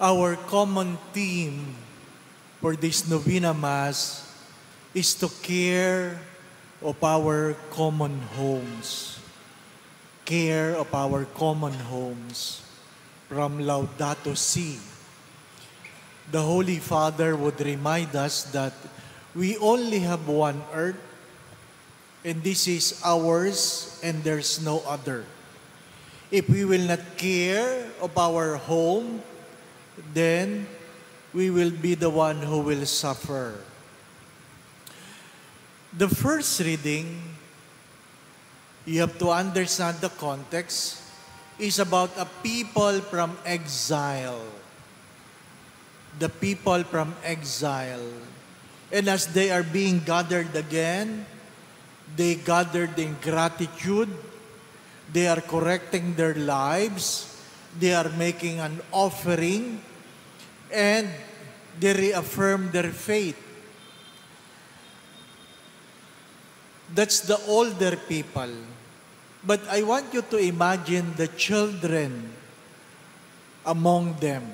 Our common theme for this Novena Mass is to care of our common homes. Care of our common homes. From Laudato Si. The Holy Father would remind us that we only have one earth, and this is ours, and there's no other. If we will not care of our home, then we will be the one who will suffer. The first reading, you have to understand the context, is about a people from exile. The people from exile. And as they are being gathered again, they gathered in gratitude. They are correcting their lives. They are making an offering. And they reaffirm their faith. That's the older people. But I want you to imagine the children among them.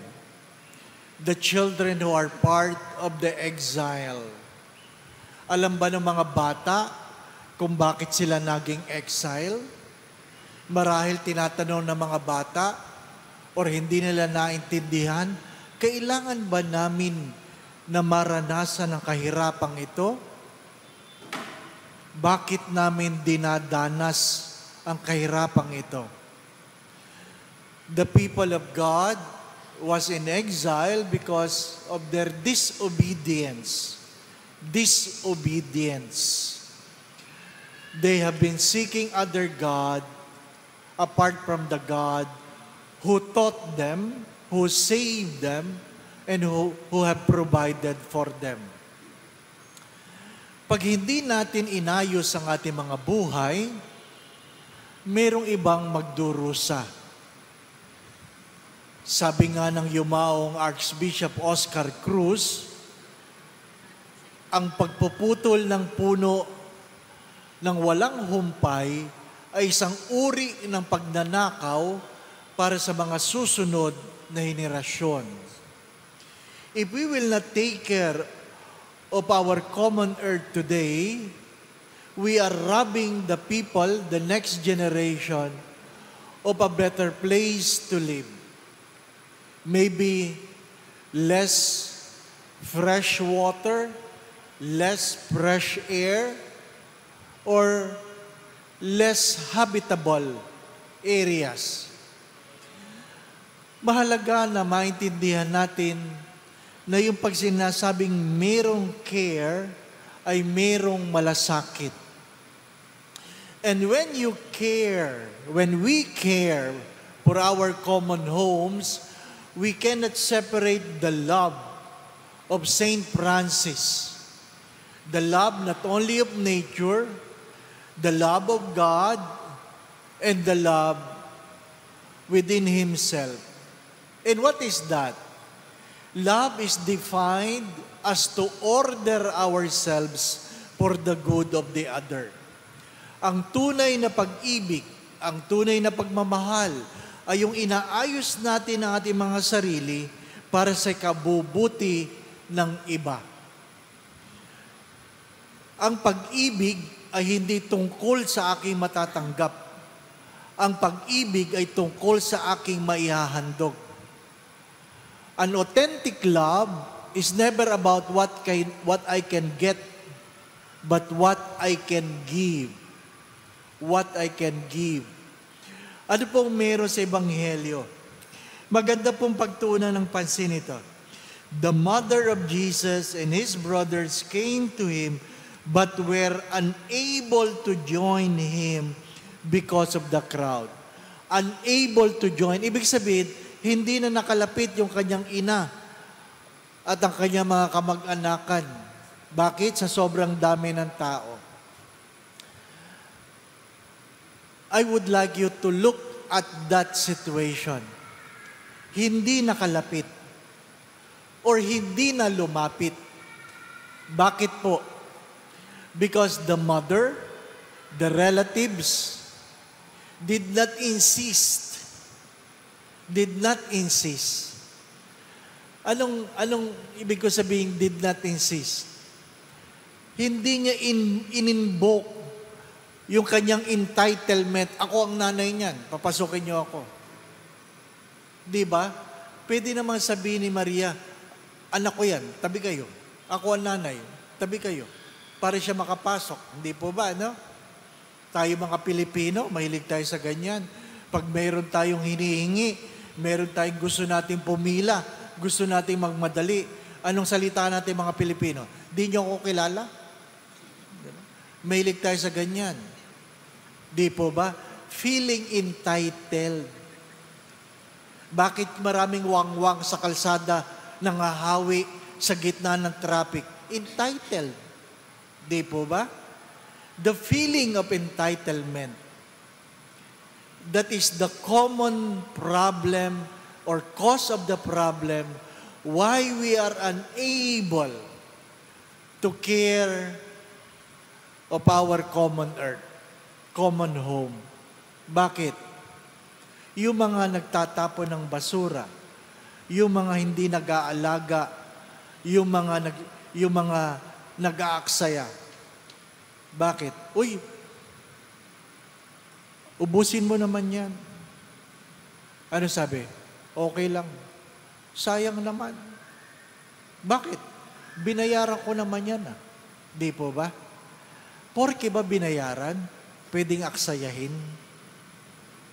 The children who are part of the exile. Alam ba ng mga bata kung bakit sila naging exile? Marahil tinatanong ng mga bata or hindi nila naintindihan, kailangan ba namin na maranasan ang kahirapang ito? Bakit namin dinadanas ang kahirapang ito? The people of God was in exile because of their disobedience. Disobedience. They have been seeking other God apart from the God who taught them, who saved them, and who have provided for them. Pag hindi natin inayos ang ating mga buhay, merong ibang magdurusa. Sabi nga ng yumaong Archbishop Oscar Cruz, ang pagpuputol ng puno ng walang humpay ay isang uri ng pagnanakaw para sa mga susunod na henerasyon. If we will not take care of our common earth today, we are robbing the people, the next generation, of a better place to live. Maybe less fresh water, less fresh air, or less habitable areas. Mahalaga na maintindihan natin na yung pag sinasabing merong care ay merong malasakit. And when we care for our common homes, we cannot separate the love of Saint Francis. The love not only of nature, the love of God, and the love within himself. And what is that? Love is defined as to order ourselves for the good of the other. Ang tunay na pag-ibig, ang tunay na pagmamahal, ay yung inaayos natin ang ating mga sarili para sa kabubuti ng iba. Ang pag-ibig ay hindi tungkol sa aking matatanggap. Ang pag-ibig ay tungkol sa aking maihahandog. An authentic love is never about what I can get, but what I can give. What I can give. Ano pong meron sa Ebanghelyo? Maganda pong pagtuunan ng pansin ito. The mother of Jesus and his brothers came to him, but were unable to join him because of the crowd. Unable to join. Ibig sabihin, hindi na nakalapit yung kanyang ina at ang kanyang mga kamag-anakan. Bakit? Sa sobrang dami ng tao. I would like you to look at that situation. Hindi nakalapit or hindi na lumapit. Bakit po? Because the mother, the relatives, did not insist. Anong ibig ko sabihin, did not insist? Hindi niya in-invoke yung kanyang entitlement. Ako ang nanay niyan, papasukin niyo ako. Di ba? Pwede naman sabihin ni Maria, anak ko yan, tabi kayo. Ako ang nanay, tabi kayo. Para siya makapasok. Hindi po ba, no? Tayo mga Pilipino, mahilig tayo sa ganyan. Pag mayroon tayong hinihingi, mayroon tayong gusto nating pumila, gusto nating magmadali. Anong salita natin mga Pilipino? Di niyo ako kilala? Mahilig tayo sa ganyan. Di po ba? Feeling entitled. Bakit maraming wangwang sa kalsada nangahawi sa gitna ng traffic? Entitled. Di po ba? The feeling of entitlement. That is the common problem or cause of the problem why we are unable to care of our common earth, common home. Bakit? Yung mga nagtatapon ng basura, yung mga hindi nag-aalaga, yung mga nag-aaksaya. Bakit? Uy, ubusin mo naman yan. Ano sabi? Okay lang. Sayang naman. Bakit? Binayaran ko naman yan. Di po ba? Porke ba binayaran? Pwedeng aksayahin?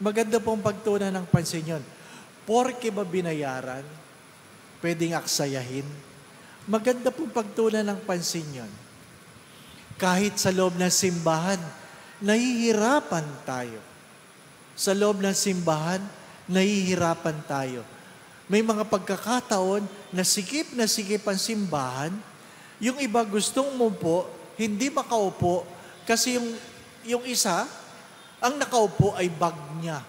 Maganda pong pagtunan ng pansin yun. Porke ba binayaran? Pwedeng aksayahin? Maganda pong pagtunan ng pansin yun. Kahit sa loob ng simbahan, nahihirapan tayo. Sa loob ng simbahan, nahihirapan tayo. May mga pagkakataon na sikip ang simbahan, yung iba gustong umupo, hindi makaupo, kasi yung isa, ang nakaupo ay bag niya.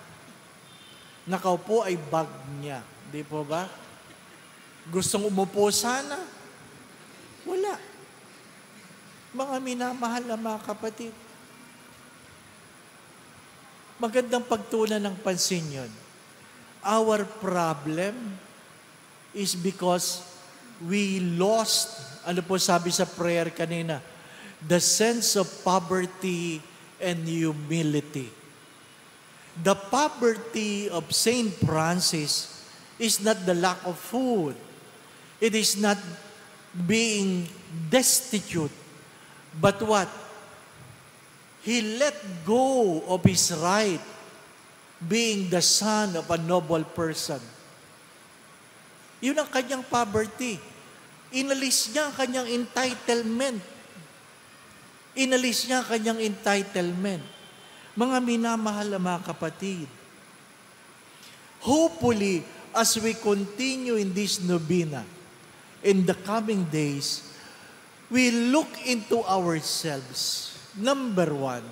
Nakaupo ay bag niya. Di po ba? Gustong umupo sana? Wala. Mga minamahal na mga kapatid. Magandang pagtunan ng pansin yun. Our problem is because we lost, ano po sabi sa prayer kanina, the sense of poverty and humility. The poverty of Saint Francis is not the lack of food. It is not being destitute. But what? He let go of his right, being the son of a noble person. Yun ang kanyang poverty. Inalis niya ang kanyang entitlement. Inalis niya ang kanyang entitlement. Mga minamahal na mga kapatid, hopefully, as we continue in this novena, in the coming days, we look into ourselves. Number one,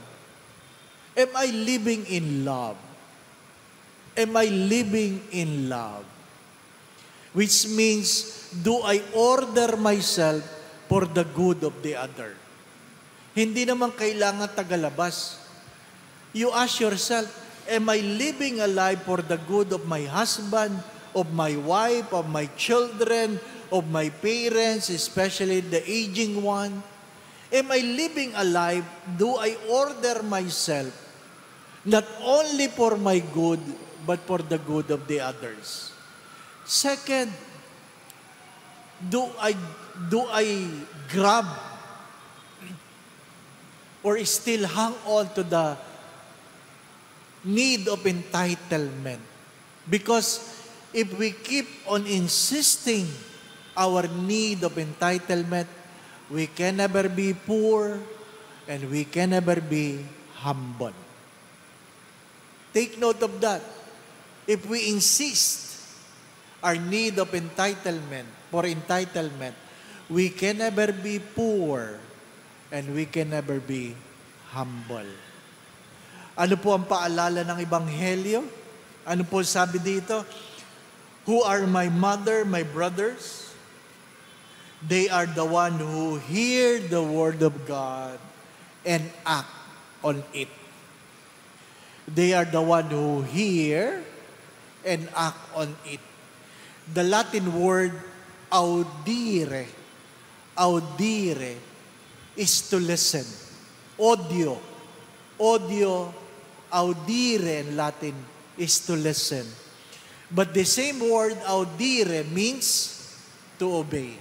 am I living in love? Am I living in love? Which means, do I order myself for the good of the other? Hindi naman kailangan tagalabas. You ask yourself, am I living a life for the good of my husband, of my wife, of my children, of my parents, especially the aging one? Am I living a life, do I order myself, not only for my good, but for the good of the others? Second, do I grab or still hang on to the need of entitlement? Because if we keep on insisting our need of entitlement, we can never be poor and we can never be humble. Take note of that. If we insist our need of entitlement, we can never be poor and we can never be humble. Ano po ang paalala ng Ebanghelyo? Ano po sabi dito? Who are my mother, my brothers? They are the one who hear the word of God and act on it. They are the one who hear and act on it. The Latin word audire. Audire is to listen. Audio. Audio, audire in Latin, is to listen. But the same word audire means to obey.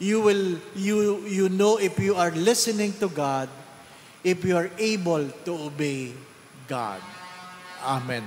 You know if you are listening to God, if you are able to obey God. Amen.